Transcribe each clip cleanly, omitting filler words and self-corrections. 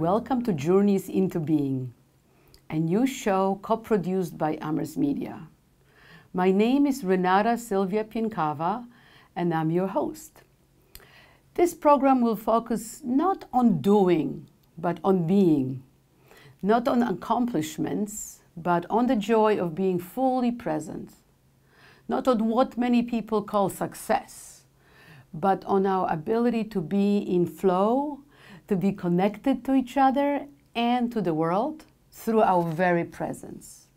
Welcome to Journeys into Being, a new show co-produced by Amherst Media. My name is Renata Sylvia Pienkawa, and I'm your host. This program will focus not on doing, but on being. Not on accomplishments, but on the joy of being fully present. Not on what many people call success, but on our ability to be in flow, to be connected to each other and to the world through our very presence.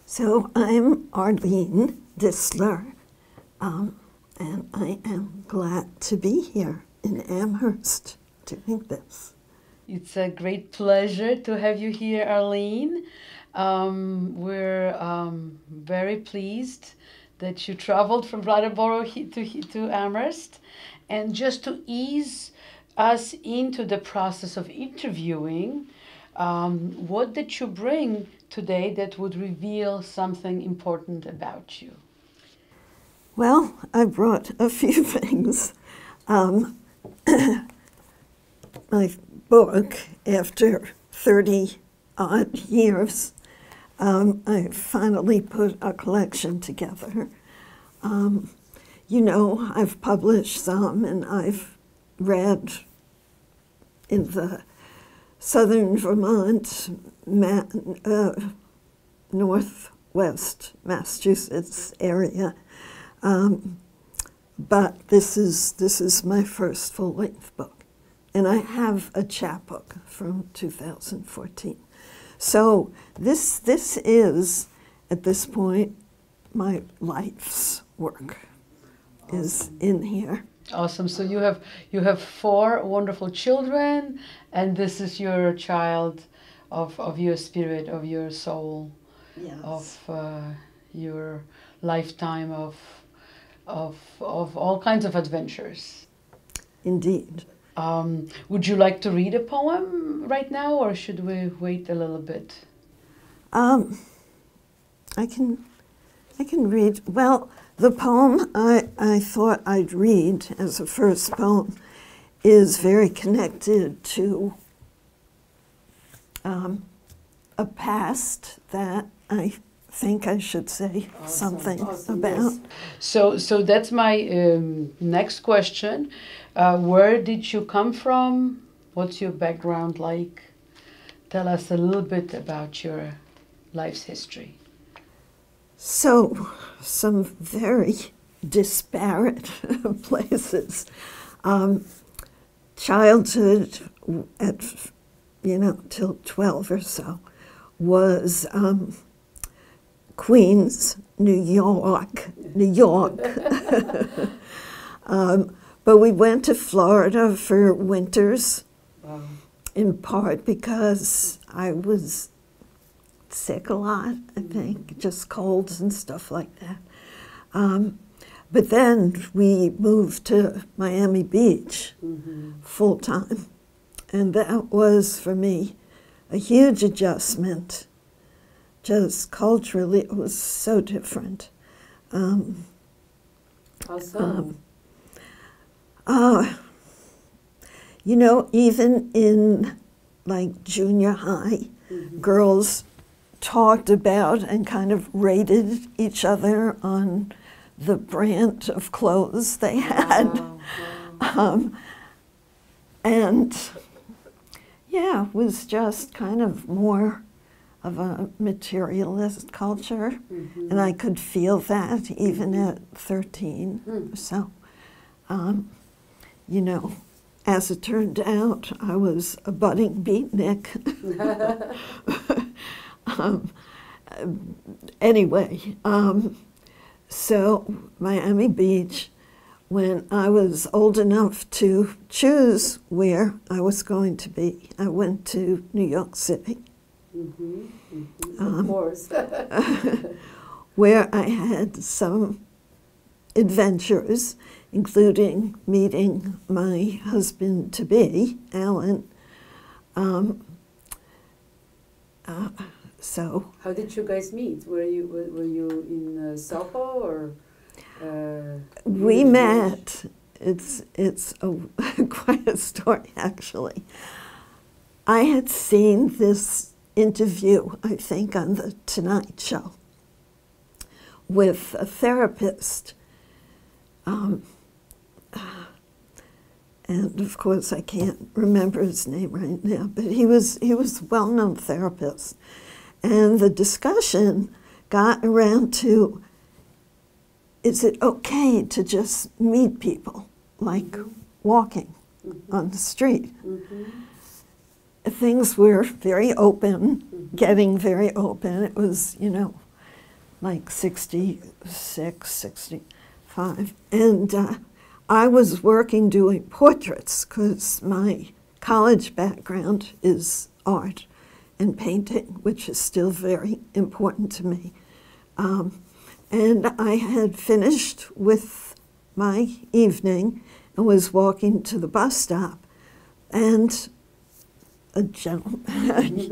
So I'm Arlene Distler, and I am glad to be here in Amherst doing this. It's a great pleasure to have you here, Arlene. We're very pleased that you traveled from Brattleboro to Amherst. And just to ease us into the process of interviewing, what did you bring today that would reveal something important about you? Well, I brought a few things. My book, after 30-odd years, I finally put a collection together. You know, I've published some, and I've read in the southern Vermont, northwest Massachusetts area. But this is my first full-length book. And I have a chapbook from 2014. So this is, at this point, my life's work. Awesome. Is in here. Awesome. So you have 4 wonderful children, and this is your child of your spirit, of your soul, yes. Of your lifetime of all kinds of adventures. Indeed. Would you like to read a poem right now, or should we wait a little bit? I can read. Well, the poem I thought I'd read as a first poem is very connected to a past that I think I should say something about. Yes. So that's my next question. Where did you come from? What's your background like? Tell us a little bit about your life's history. So, some very disparate places. Childhood at, till 12 or so was Queens, New York. But we went to Florida for winters, wow. In part because I was sick a lot, I think, just colds and stuff like that. But then we moved to Miami Beach full time. And that was, for me, a huge adjustment. Just culturally, it was so different. How so? Even in like junior high, girls talked about and kind of rated each other on the brand of clothes they had. Wow. And yeah, it was just kind of more of a materialist culture. And I could feel that even at 13 or so. As it turned out, I was a budding beatnik. Anyway, so Miami Beach, when I was old enough to choose where I was going to be, I went to New York City. Of course. Where I had some adventures, including meeting my husband-to-be, Alan. So. How did you guys meet? Were you in Soho or? We met it's quite a story, actually. I had seen this interview, I think, on the Tonight Show with a therapist. And of course, I can't remember his name right now, but he was a well-known therapist. And the discussion got around to, is it okay to just meet people, like walking on the street? Things were very open, getting very open. It was, you know, like 66, 65. And I was working doing portraits because my college background is art and painting, which is still very important to me. And I had finished with my evening and was walking to the bus stop, and a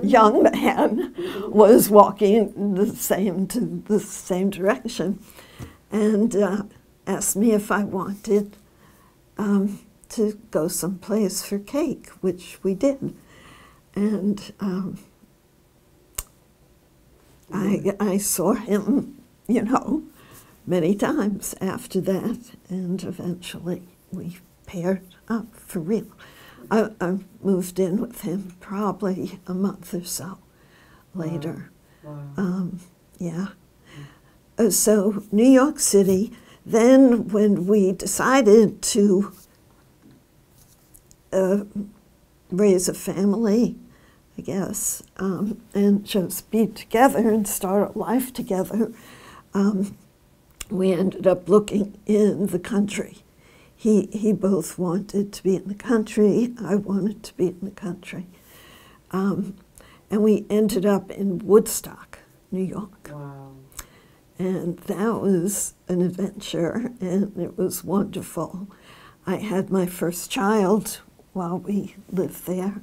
young man was walking the same direction, and asked me if I wanted to go someplace for cake, which we did. And I saw him, you know, many times after that, and eventually we paired up for real. I moved in with him probably a month or so later. Wow. Yeah. So New York City. Then when we decided to raise a family, I guess, and just be together and start a life together, we ended up looking in the country. He both wanted to be in the country, I wanted to be in the country. And we ended up in Woodstock, New York. Wow. And that was an adventure, and it was wonderful. I had my first child while we lived there,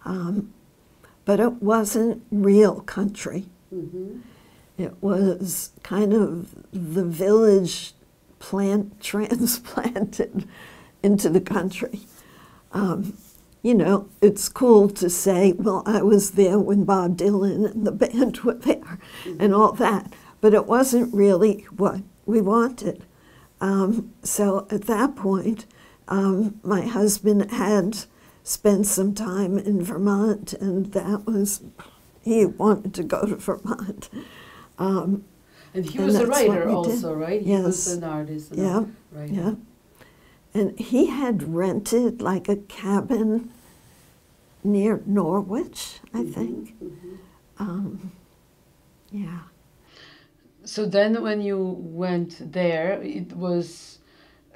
but it wasn't real country. It was kind of the village transplanted into the country. You know, it's cool to say, well, I was there when Bob Dylan and the band were there and all that, but it wasn't really what we wanted. So at that point, my husband had spent some time in Vermont, and that was, he wanted to go to Vermont. And he was a writer also, right? He was an artist. Yeah, yeah. And he had rented like a cabin near Norwich, I think. Yeah. So then when you went there, it was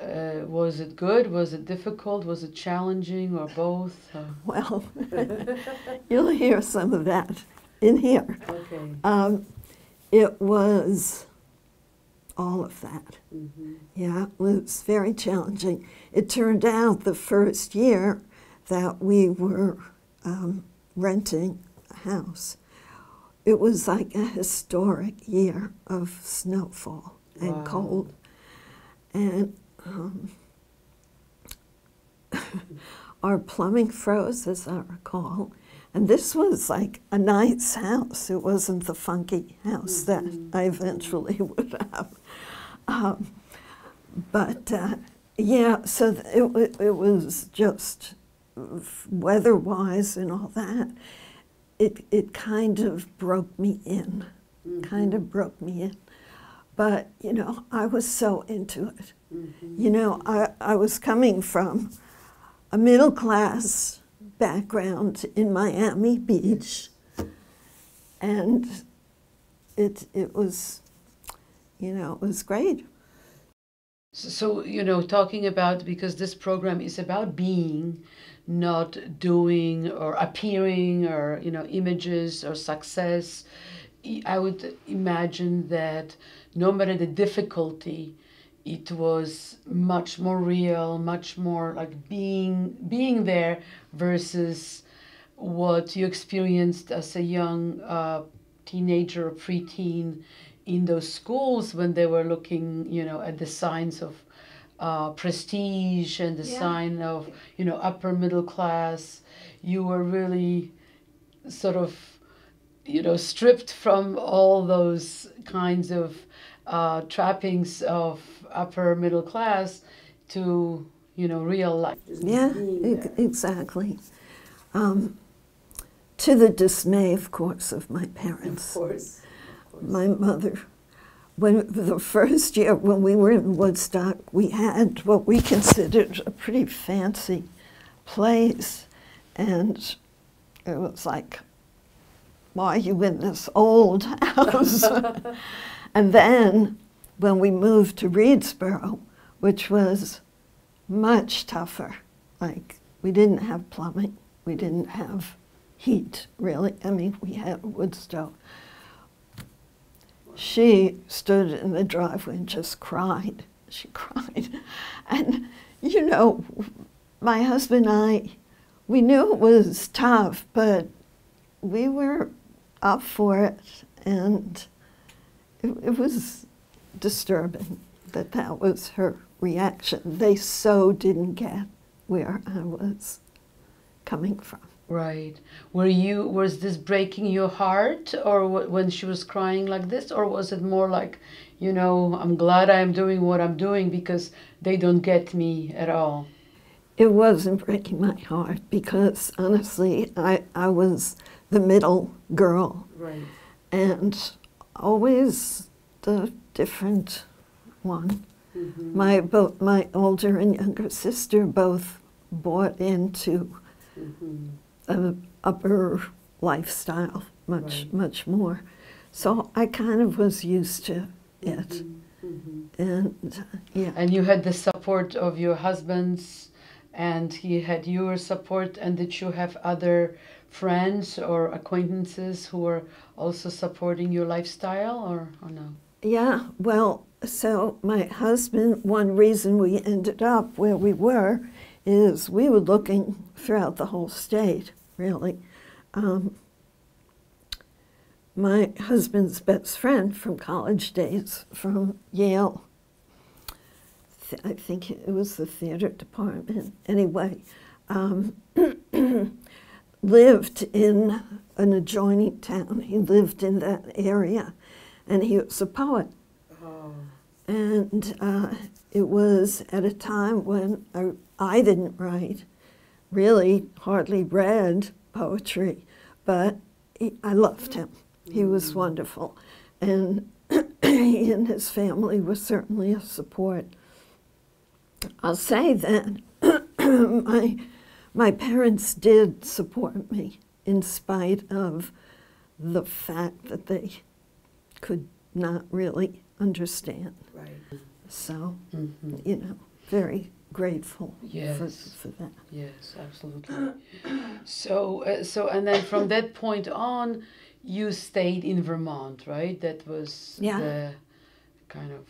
it good? Was it difficult? Was it challenging, or both? Well, you'll hear some of that in here. Okay. It was all of that. Yeah, it was very challenging. It turned out the first year that we were renting a house, it was like a historic year of snowfall and cold. And our plumbing froze, as I recall. And this was like a nice house. It wasn't the funky house that I eventually would have. But yeah, so it was just weather-wise and all that. It kind of broke me in, But, you know, I was so into it. You know, I was coming from a middle-class background in Miami Beach, and it was, you know, it was great. So, you know, talking about, because this program is about being, not doing or appearing or, you know, images or success, I would imagine that no matter the difficulty, it was much more real, much more like being there versus what you experienced as a young teenager or preteen in those schools when they were looking, you know, at the signs of prestige and the sign of, you know, upper middle class. You were really sort of, you know, stripped from all those kinds of trappings of upper middle class to, you know, real life. Yeah, exactly. To the dismay, of course, of my parents. Of course. My mother. When the first year when we were in Woodstock, we had what we considered a pretty fancy place, and it was like, why are you in this old house? And then when we moved to Reedsboro, which was much tougher, like we didn't have plumbing, we didn't have heat, really. I mean, we had a wood stove. She stood in the driveway and just cried. She cried. And, you know, my husband and I, we knew it was tough, but we were up for it. And it was disturbing that that was her reaction. They so didn't get where I was coming from. Right. Was this breaking your heart, or when she was crying like this, or was it more like, you know, I'm glad I'm doing what I'm doing because they don't get me at all? It wasn't breaking my heart because, honestly, I was the middle girl. Right. And always the different one. Mm-hmm. My older and younger sister both bought into an upper lifestyle much more. So I kind of was used to it. And yeah. And you had the support of your husband's, and he had your support, and did you have other friends or acquaintances who were also supporting your lifestyle, or no? Yeah, well, so my husband, one reason we ended up where we were is we were looking throughout the whole state, really. My husband's best friend from college days, from Yale, I think it was the theater department, anyway, lived in an adjoining town. He lived in that area, and he was a poet. Oh. And it was at a time when I didn't write, really hardly read poetry, but I loved him. He was wonderful. And he and his family were certainly a support. I'll say that my parents did support me in spite of the fact that they could not really understand. Right. So, you know, very grateful for that. Yes, absolutely. So and then from that point on, you stayed in Vermont, right? That was the kind of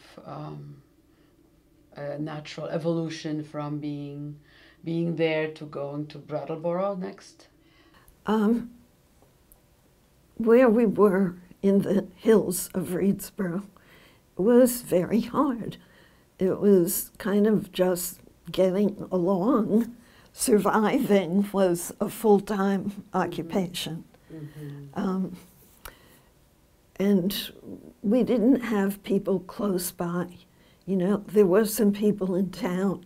natural evolution from being there to going to Brattleboro next. Where we were in the hills of Reedsboro was very hard. It was kind of just getting along. Surviving was a full-time occupation. And we didn't have people close by. You know, there were some people in town.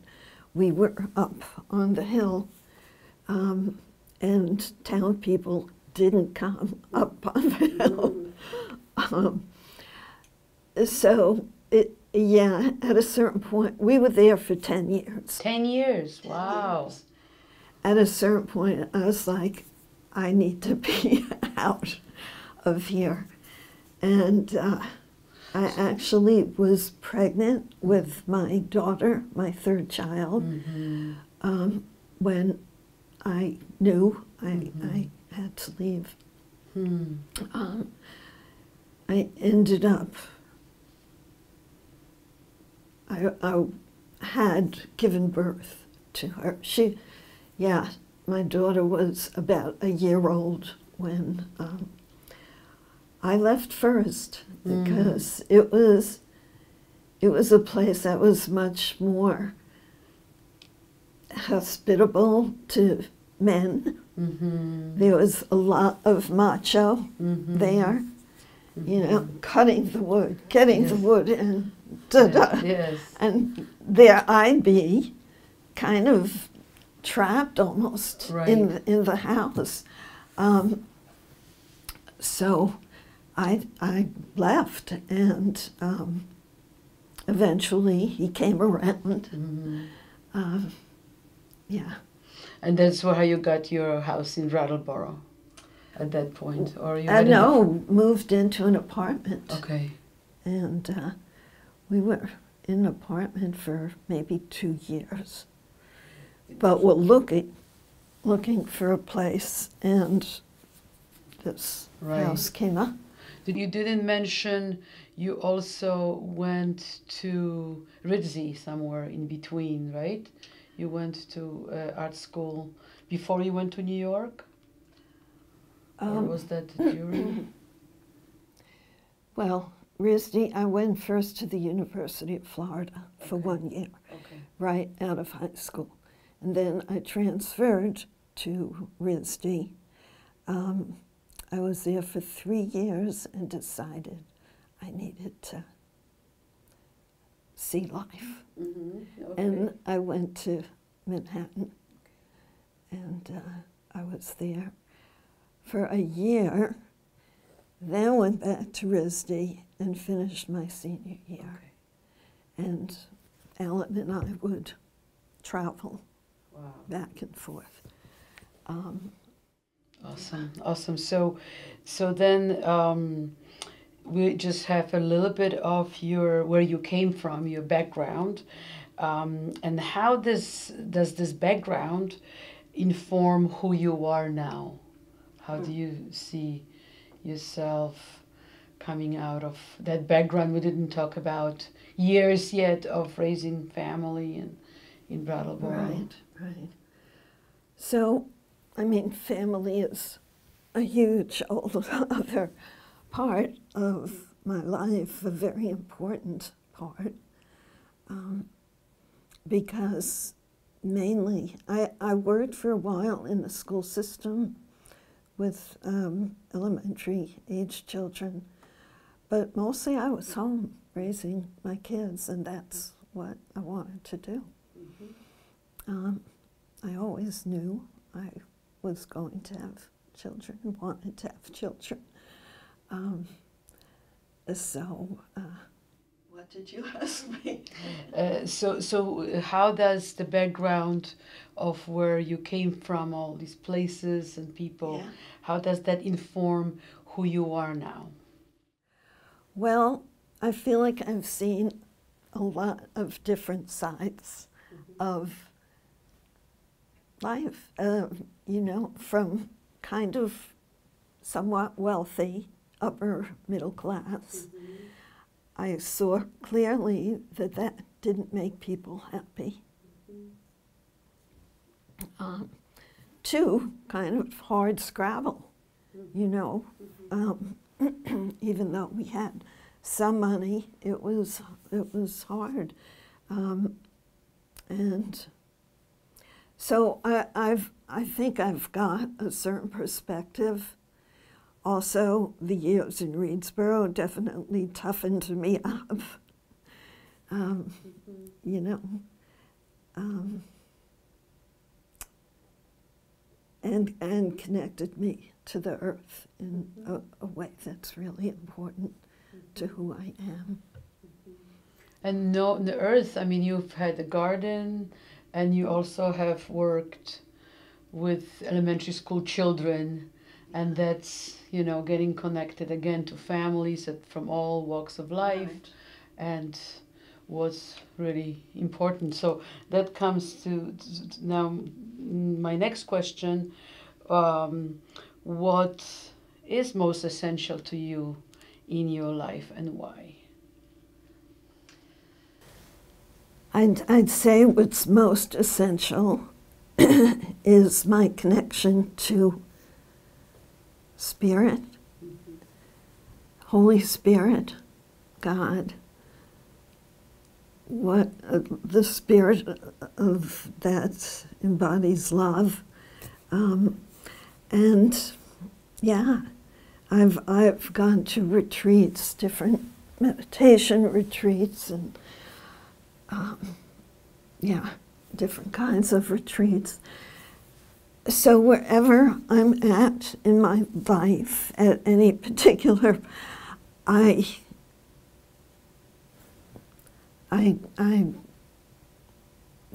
We were up on the hill, and town people didn't come up on the hill. So, at a certain point, we were there for 10 years. 10 years, wow. At a certain point, I was like, I need to be out of here. And I actually was pregnant with my daughter, my third child, when I knew I had to leave. I ended up, I had given birth to her. My daughter was about a year old when I left first, because it was it was a place that was much more hospitable to men. Mm-hmm. There was a lot of macho Mm-hmm. there, you know, Mm-hmm. cutting the wood, getting Yes. the wood, and da-da. Yes. And there I'd be kind of trapped almost Right. in the house. So I left, and eventually he came around. Mm-hmm. Yeah. And that's how you got your house in Brattleboro at that point, or you had No, moved into an apartment. Okay. And we were in an apartment for maybe 2 years. But we're looking for a place, and this Right. house came up. You didn't mention you also went to Ritzy somewhere in between, right? You went to art school before you went to New York? Or was that during? Well, RISD, I went first to the University of Florida for 1 year, Okay. right out of high school. And then I transferred to RISD. I was there for 3 years and decided I needed to see life. Mm-hmm. Okay. And I went to Manhattan, and I was there for a year, then went back to RISD and finished my senior year. Okay. And Alan and I would travel Wow. back and forth. Awesome, awesome. So then we just have a little bit of where you came from, your background, and how does this background inform who you are now? How do you see yourself coming out of that background? We didn't talk about years yet of raising family in Brattleboro. Right, right. So, I mean, family is a huge other part of my life, a very important part, because mainly I worked for a while in the school system with elementary age children, but mostly I was home raising my kids, and that's what I wanted to do. Mm-hmm. I always knew I was going to have children and wanted to have children. What did you ask me? So how does the background of where you came from, all these places and people, Yeah. how does that inform who you are now? Well, I feel like I've seen a lot of different sides of life, you know, from kind of somewhat wealthy, upper middle class. I saw clearly that that didn't make people happy. To kind of hard scrabble, you know. Even though we had some money, it was hard. And so I think I've got a certain perspective. Also, the years in Reedsboro definitely toughened me up, you know, and connected me to the earth in a way that's really important to who I am. And no, the earth, I mean, you've had a garden, and you also have worked with elementary school children, and that's, you know, getting connected again to families from all walks of life, Right. and was really important. So that comes to now my next question. What is most essential to you in your life, and why? I'd say what's most essential is my connection to Spirit, Holy Spirit, God, what the spirit of that embodies love. And yeah, I've gone to retreats, different meditation retreats, and yeah, different kinds of retreats. So wherever I'm at in my life, at any particular, I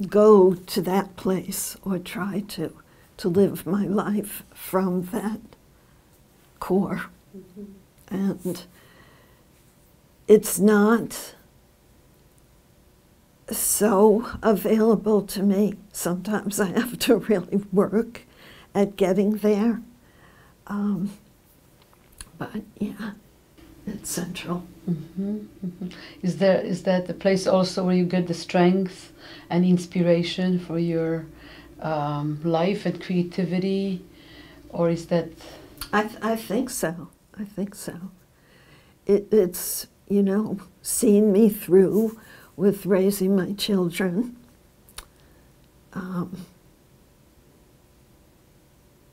go to that place, or try to live my life from that core. Mm-hmm. And it's not so available to me. Sometimes I have to really work at getting there. But yeah, it's central. Mm-hmm, mm-hmm. Is that the place also where you get the strength and inspiration for your life and creativity, or is that? I think so. I think so. It's, you know, seen me through with raising my children.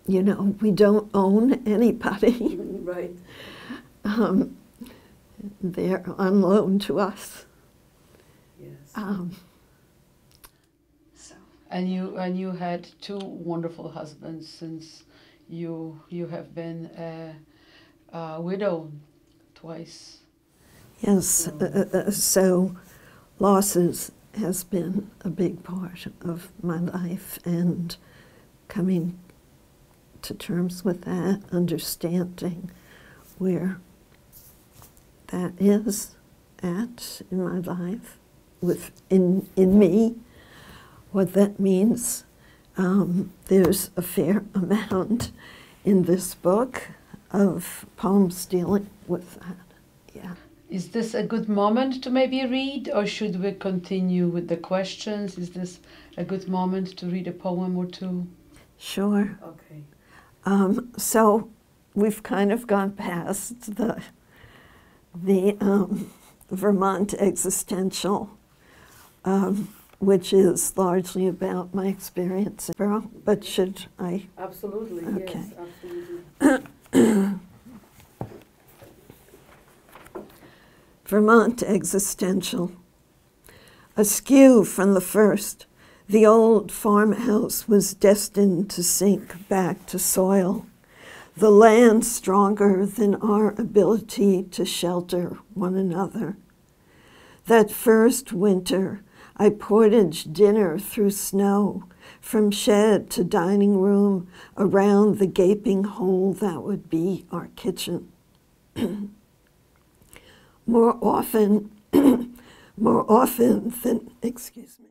You know, we don't own anybody. Right. They're on loan to us. Yes. And you had two wonderful husbands since you have been a widow twice. Yes. So losses has been a big part of my life, and coming to terms with that, understanding where that is at in my life, in me, what that means. There's a fair amount in this book of poems dealing with that. Yeah. Is this a good moment to maybe read, or should we continue with the questions? Is this a good moment to read a poem or two? Sure. Okay. So we've kind of gone past the Vermont existential, which is largely about my experience. But should I? Absolutely. Okay. Yes, absolutely. Vermont existential. Askew from the first, the old farmhouse was destined to sink back to soil, the land stronger than our ability to shelter one another. That first winter, I portaged dinner through snow, from shed to dining room, around the gaping hole that would be our kitchen. More often than, excuse me,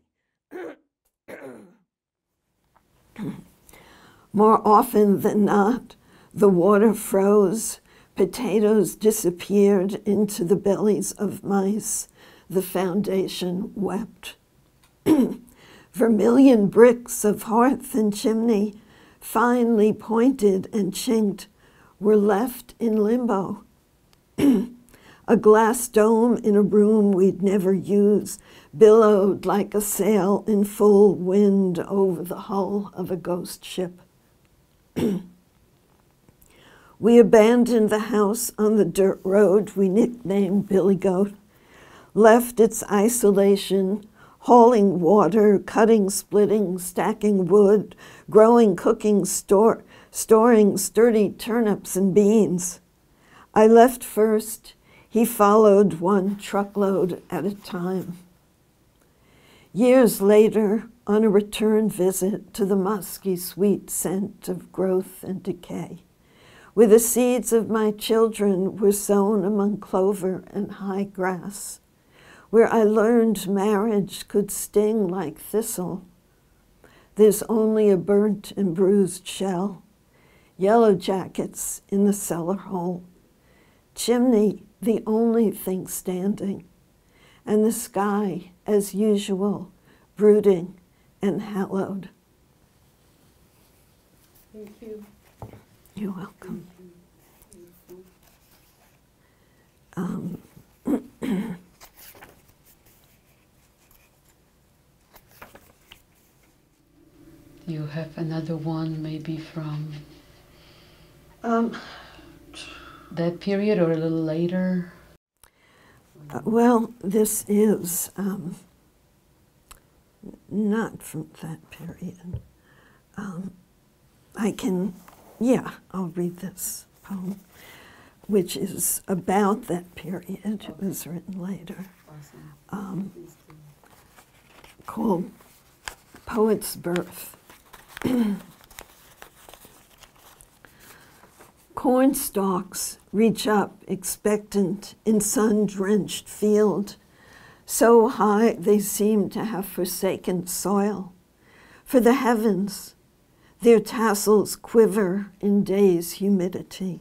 more often than not, the water froze, potatoes disappeared into the bellies of mice, the foundation wept. Vermilion bricks of hearth and chimney, finely pointed and chinked, were left in limbo. A glass dome in a room we'd never use billowed like a sail in full wind over the hull of a ghost ship. We abandoned the house on the dirt road we nicknamed Billy Goat, left its isolation, hauling water, cutting, splitting, stacking wood, growing, cooking, storing sturdy turnips and beans. I left first. He followed one truckload at a time. Years later, on a return visit to the musky sweet scent of growth and decay, where the seeds of my children were sown among clover and high grass, where I learned marriage could sting like thistle, there's only a burnt and bruised shell, yellow jackets in the cellar hole, chimney the only thing standing, and the sky, as usual, brooding and hallowed. Thank you. You're welcome. have another one maybe from that period or a little later? Well, this is not from that period. I'll read this poem, which is about that period. Okay. It was written later. Awesome. Called Poet's Birth. Corn stalks reach up expectant in sun-drenched field. So high they seem to have forsaken soil. For the heavens, their tassels quiver in day's humidity.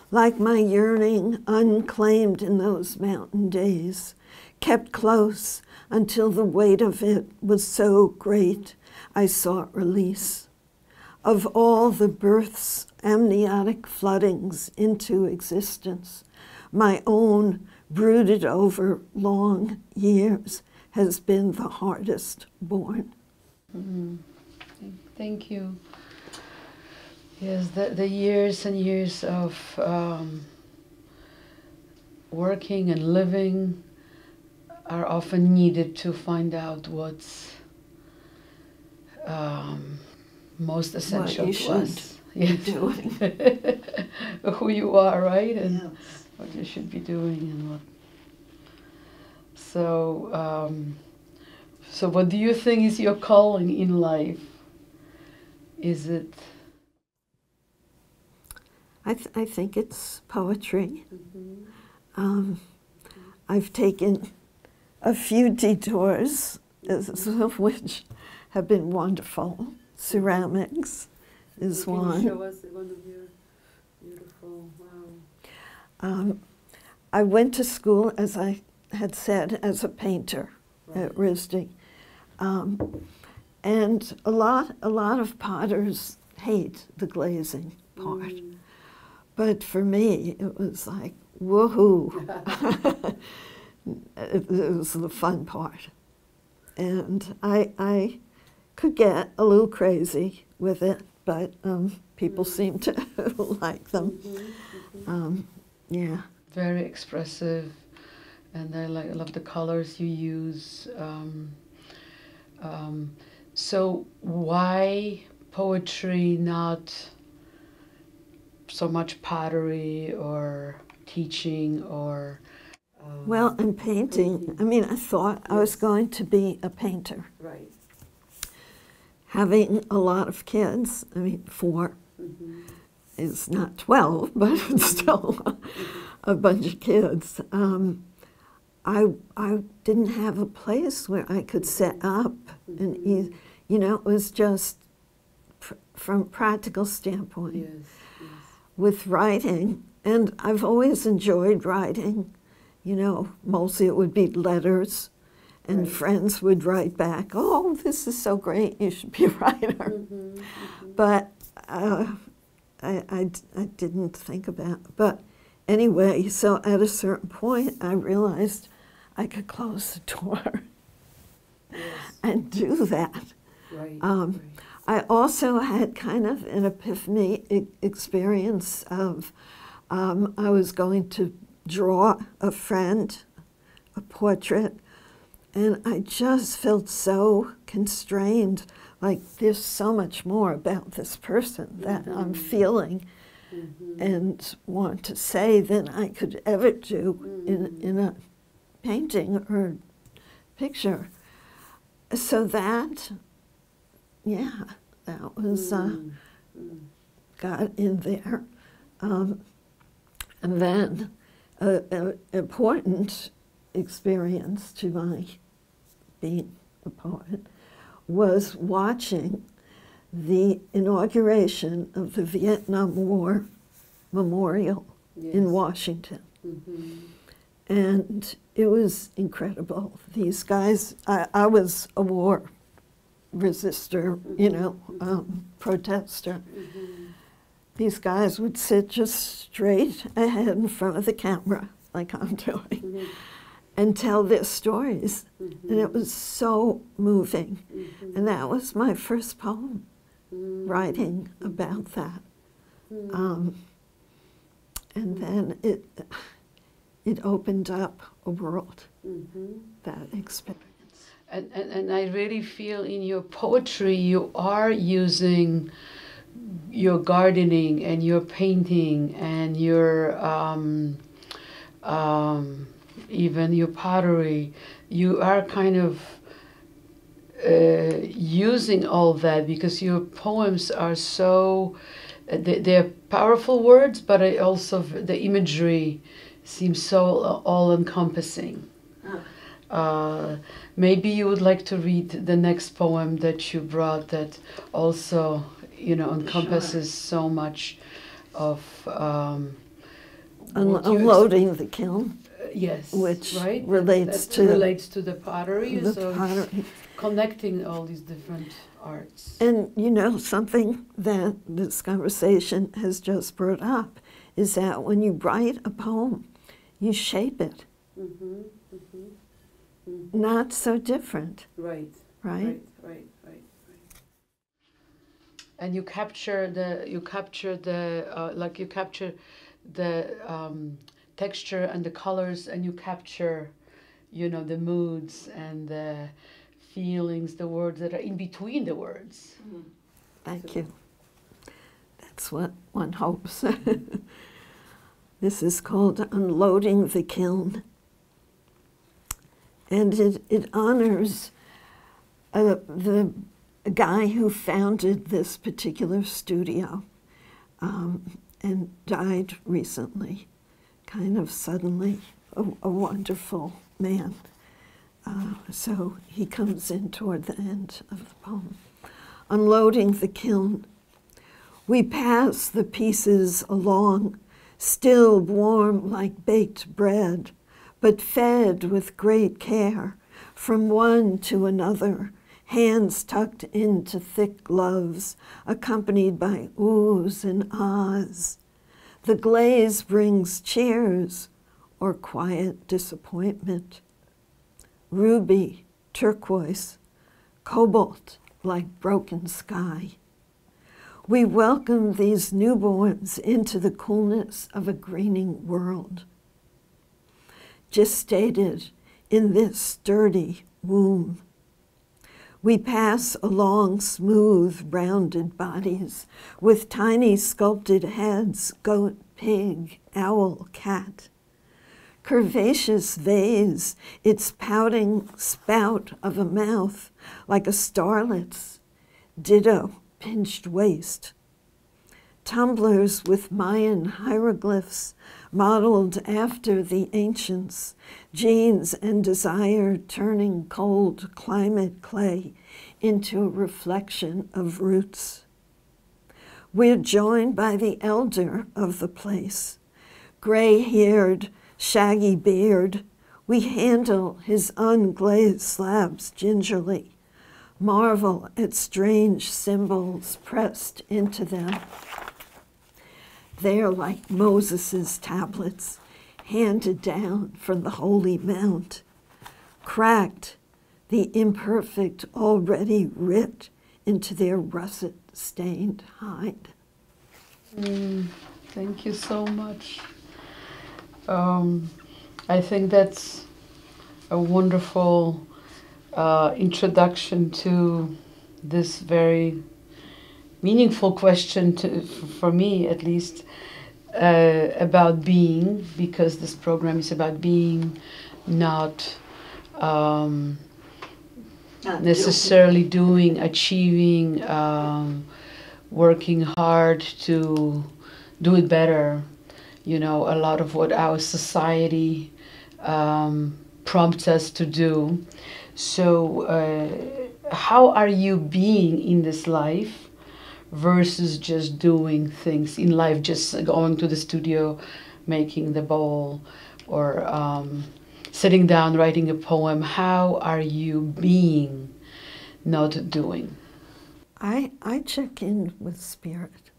Like my yearning unclaimed in those mountain days, kept close until the weight of it was so great I sought release. Of all the birth's amniotic floodings into existence, my own, brooded over long years, has been the hardest born. Mm-hmm. Thank you. Yes, the years and years of working and living are often needed to find out what's most essential to us. Yes. Doing. Who you are, right? And yes. What you should be doing and what. So, so what do you think is your calling in life? Is it? I think it's poetry. Mm-hmm. I've taken a few detours, some of which have been wonderful. Ceramics is one. Can you show us one of your beautiful, wow. I went to school, as I had said, as a painter at RISD. And a lot of potters hate the glazing part. But for me, it was like, woohoo. It was the fun part. And I could get a little crazy with it, but people seem to like them. Yeah. Very expressive, and I love the colors you use. So why poetry, not so much pottery or teaching or? Well, and painting. I mean, I thought I was going to be a painter. Right. Having a lot of kids, I mean, 4 is not 12, but it's still a bunch of kids. I didn't have a place where I could set up, and you know, it was just from a practical standpoint. Yes. With writing, and I've always enjoyed writing. You know, mostly it would be letters, and friends would write back, "Oh, this is so great, you should be a writer." But I didn't think about it. But anyway, so at a certain point, I realized I could close the door and do that. Right. I also had kind of an epiphany experience of I was going to draw a friend, a portrait, and I just felt so constrained, like there's so much more about this person that I'm feeling and want to say than I could ever do in a painting or picture. So that, yeah, that was, got in there. And then an important experience to my being a poet was watching the inauguration of the Vietnam War Memorial in Washington. And it was incredible. These guys, I was a war resistor, you know, protester. These guys would sit just straight ahead in front of the camera, like I'm doing. and tell their stories. And it was so moving. And that was my first poem, writing about that. And then it opened up a world, that experience. And I really feel in your poetry you are using your gardening and your painting and your even your pottery. You are kind of using all that because your poems are so they're powerful words, but also the imagery seems so all-encompassing. Maybe you would like to read the next poem that you brought that also, you know, encompasses so much of unloading the kiln. Yes, which right? relates that to relates to the pottery. the So pottery. connecting all these different arts. And you know, something that this conversation has just brought up is that when you write a poem, you shape it. Not so different. Right. Right? Right. And you capture the texture and the colors, and you capture, you know, the moods and the feelings, the words that are in between the words. Thank you. That's what one hopes. This is called Unloading the Kiln. And it honors the guy who founded this particular studio and died recently, kind of suddenly, a wonderful man. So he comes in toward the end of the poem. Unloading the kiln. We pass the pieces along, still warm like baked bread, but fed with great care, from one to another, hands tucked into thick gloves, accompanied by oohs and ahs. The glaze brings cheers or quiet disappointment. Ruby, turquoise, cobalt like broken sky. We welcome these newborns into the coolness of a greening world. Gestated in this sturdy womb. We pass along smooth, rounded bodies with tiny sculpted heads, goat, pig, owl, cat. Curvaceous vase, its pouting spout of a mouth like a starlet's, ditto pinched waist. Tumblers with Mayan hieroglyphs modeled after the ancients, genes and desire turning cold climate clay into a reflection of roots. We're joined by the elder of the place, gray-haired, shaggy beard. We handle his unglazed slabs gingerly, marvel at strange symbols pressed into them. They're like Moses' tablets, handed down from the Holy Mount, cracked, the imperfect already writ into their russet-stained hide. Thank you so much. I think that's a wonderful introduction to this very meaningful question, for me at least, about being, because this program is about being, not necessarily doing, achieving, working hard to do it better. You know, a lot of what our society prompts us to do. So how are you being in this life versus just doing things in life, just going to the studio, making the bowl, or sitting down, writing a poem? How are you being, not doing? I check in with spirit.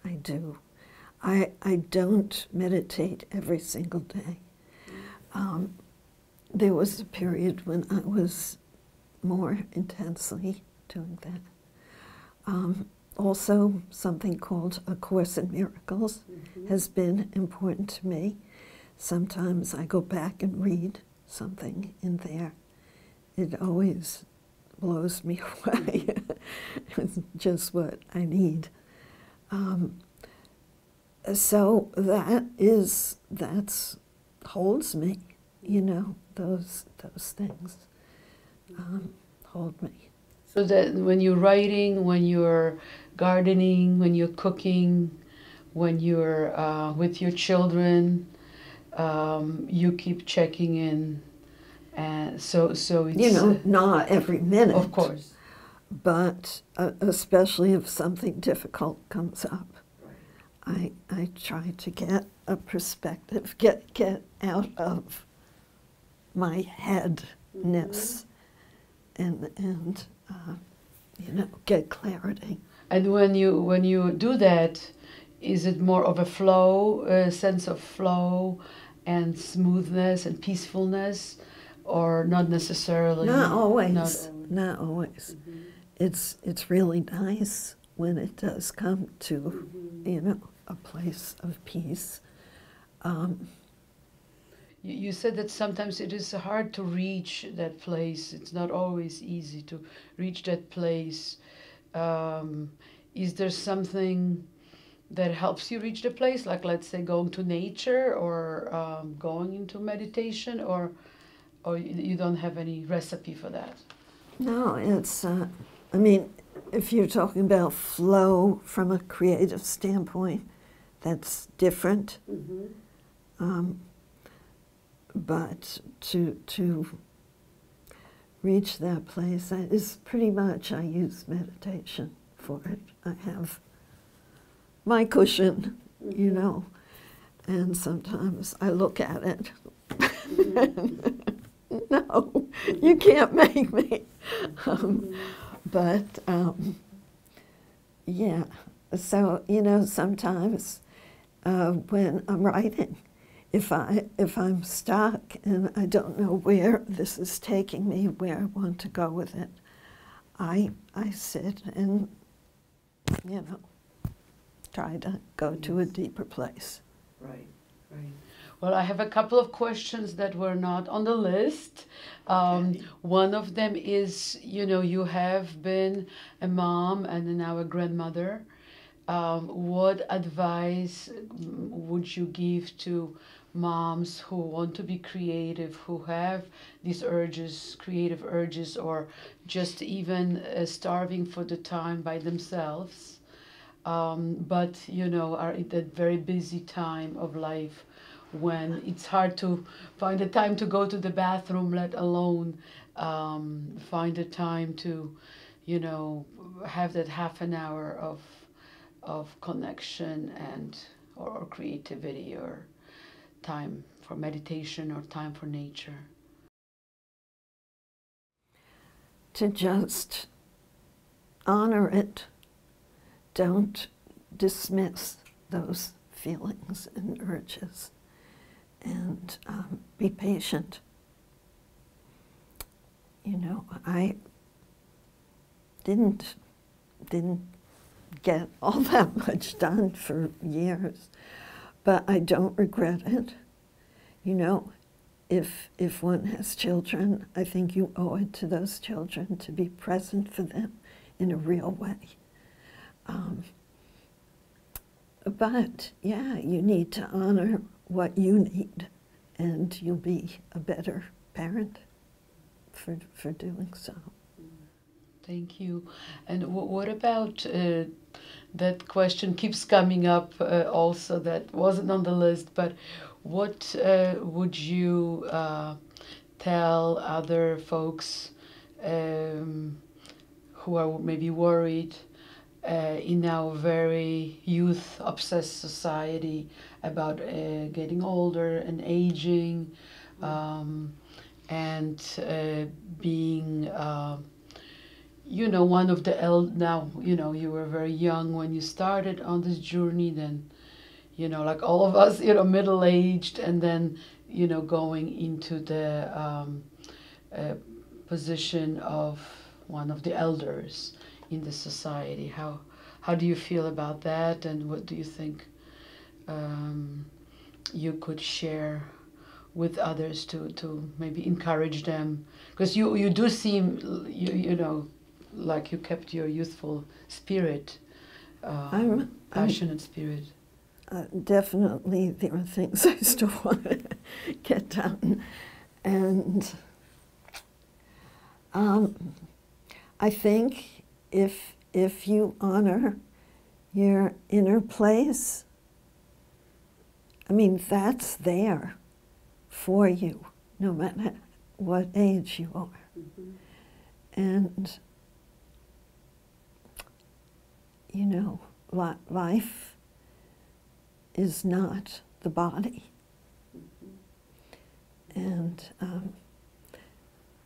I do. I don't meditate every single day. there was a period when I was more intensely doing that. Also, something called A Course in Miracles has been important to me. Sometimes I go back and read something in there. It always blows me away. It's just what I need. So that's holds me, you know, those things hold me. So that when you're writing, when you're gardening, when you're cooking, when you're with your children, you keep checking in, and so it's, you know, not every minute, of course, but especially if something difficult comes up, I try to get a perspective, get out of my headness, and you know, get clarity. And when you do that, is it more of a flow, a sense of flow and smoothness and peacefulness, or not necessarily? Not always. Not always. It's really nice when it does come to, you know, a place of peace. You said that sometimes it is hard to reach that place. It's not always easy to reach that place. Is there something that helps you reach the place, like let's say going to nature or going into meditation, or you don't have any recipe for that? No, it's, I mean, if you're talking about flow from a creative standpoint, that's different. But to reach that place is pretty much, I use meditation for it. I have my cushion, you know, and sometimes I look at it. No, you can't make me. Yeah, so, you know, sometimes when I'm writing, if I'm stuck and I don't know where this is taking me, where I want to go with it, I sit and, you know, try to go to a deeper place. Right, right. Well, I have a couple of questions that were not on the list. One of them is, you know, you have been a mom and now a grandmother. What advice would you give to moms who want to be creative, who have these urges, creative urges, or just even starving for the time by themselves, but, you know, are in that very busy time of life when it's hard to find the time to go to the bathroom, let alone find the time to, you know, have that half an hour of connection and or creativity, or time for meditation, or time for nature? To just honor it. Don't dismiss those feelings and urges, and be patient. You know, I didn't get all that much done for years, but I don't regret it. You know, if one has children, I think you owe it to those children to be present for them in a real way. But yeah, you need to honor what you need, and you'll be a better parent for doing so. Thank you. And what about that question keeps coming up also, that wasn't on the list, but what would you tell other folks who are maybe worried in our very youth-obsessed society about getting older and aging, and being, you know, one of the now, you know, you were very young when you started on this journey, then you know, like all of us, you know, middle-aged, and then, you know, going into the position of one of the elders in the society. How do you feel about that, and what do you think you could share with others to maybe encourage them? Because you do seem, you know, like you kept your youthful spirit, passionate spirit. Definitely, there are things I still want to get done. And I think if you honor your inner place, I mean, that's there for you, no matter what age you are. Mm-hmm. And, you know, life is not the body. Mm-hmm. And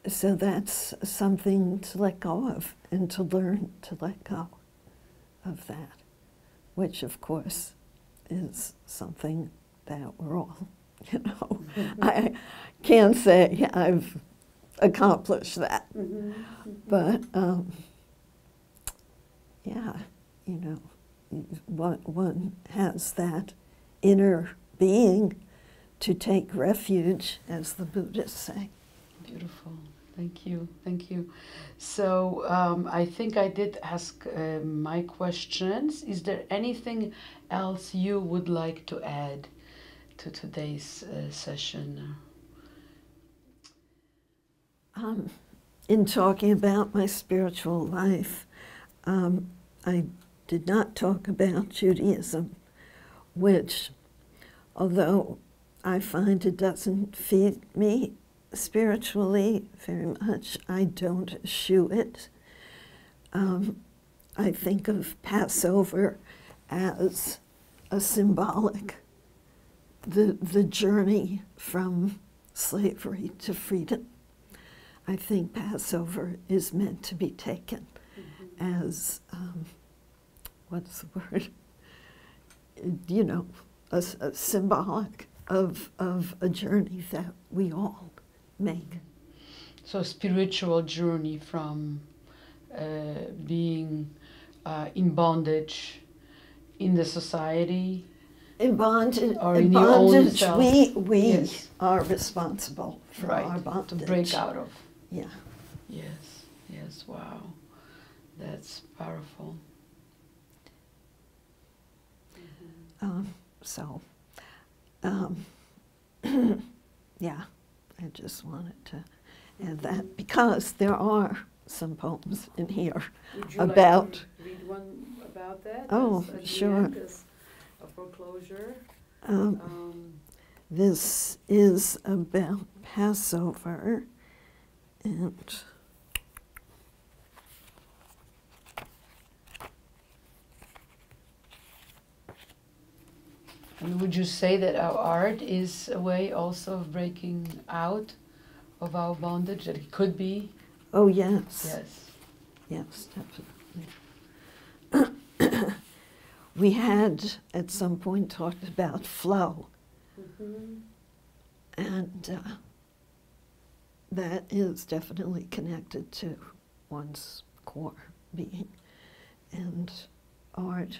so that's something to let go of and to learn to let go of that, which of course is something that we're all, you know, I can't say I've accomplished that, Mm-hmm. but yeah, you know, one has that inner being to take refuge, as the Buddhists say. Beautiful. Thank you. Thank you. So I think I did ask my questions. Is there anything else you would like to add to today's session? In talking about my spiritual life, I did not talk about Judaism, which, although I find it doesn't feed me spiritually very much, I don't eschew it. I think of Passover as a symbolic, the journey from slavery to freedom. I think Passover is meant to be taken as, what's the word? You know, a symbolic of a journey that we all make. So spiritual journey from being in bondage in the society. In bondage, or in your own self. we Yes. are responsible for Right, our bondage. to break out of. Yeah. Yes, yes, wow. That's powerful. So, yeah, I just wanted to add that because there are some poems in here Would you about. like to read one about that? Oh, as the sure. end, as a foreclosure. This is about Passover, and And would you say that our art is a way also of breaking out of our bondage? That it could be? oh yes, Yes. yes, definitely. We had at some point talked about flow, and that is definitely connected to one's core being, and art.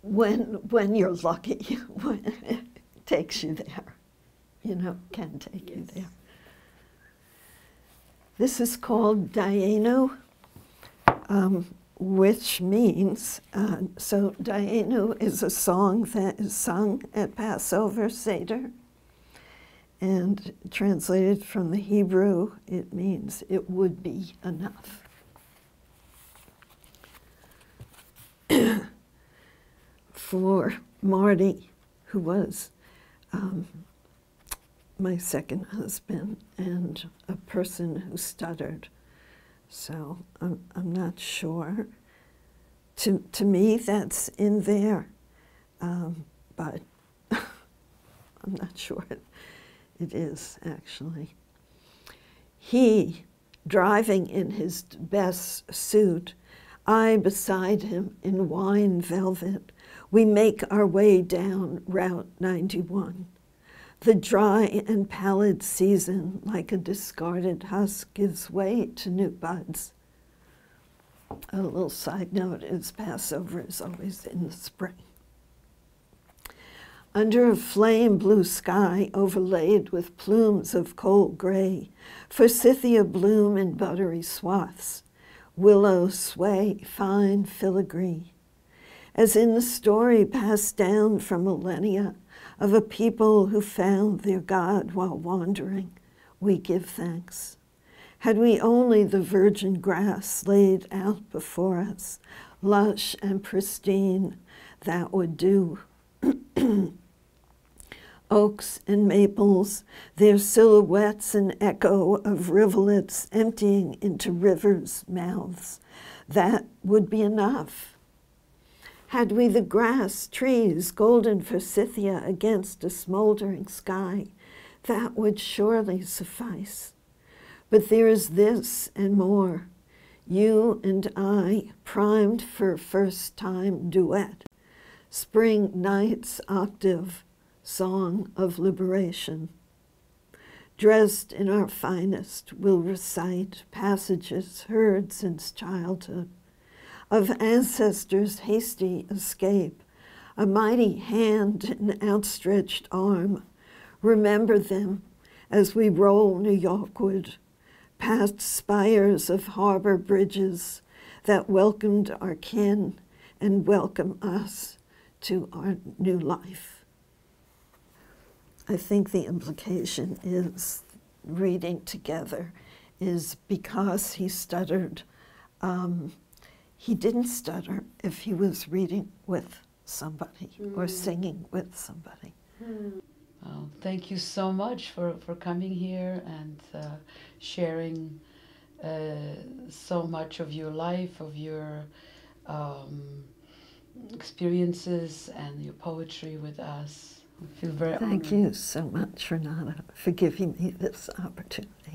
When you're lucky, when it takes you there, you know, can take you there. This is called Dayenu, which means, so Dayenu is a song that is sung at Passover Seder, and translated from the Hebrew, it means it would be enough. For Marty, who was my second husband and a person who stuttered, so I'm not sure. To me, that's in there, but I'm not sure it is, actually. He, driving in his best suit, I beside him in wine velvet, we make our way down Route 91. The dry and pallid season, like a discarded husk, gives way to new buds. A little side note is Passover is always in the spring. Under a flame blue sky overlaid with plumes of cold gray, forsythia bloom in buttery swaths, willows sway fine filigree. As in the story passed down from millennia of a people who found their God while wandering, we give thanks. Had we only the virgin grass laid out before us, lush and pristine, that would do. Oaks and maples, their silhouettes an echo of rivulets emptying into rivers' mouths, that would be enough. Had we the grass, trees, golden forsythia against a smoldering sky, that would surely suffice. But there is this and more. You and I, primed for a first-time duet, spring night's octave, song of liberation. Dressed in our finest, we'll recite passages heard since childhood, of ancestors' hasty escape, a mighty hand and outstretched arm. Remember them as we roll New Yorkward, past spires of harbor bridges that welcomed our kin and welcome us to our new life. I think the implication is reading together is because he stuttered. He didn't stutter if he was reading with somebody or singing with somebody. Well, thank you so much for coming here and sharing so much of your life, of your experiences and your poetry with us. I feel very honored. Thank you so much, Renata, for giving me this opportunity.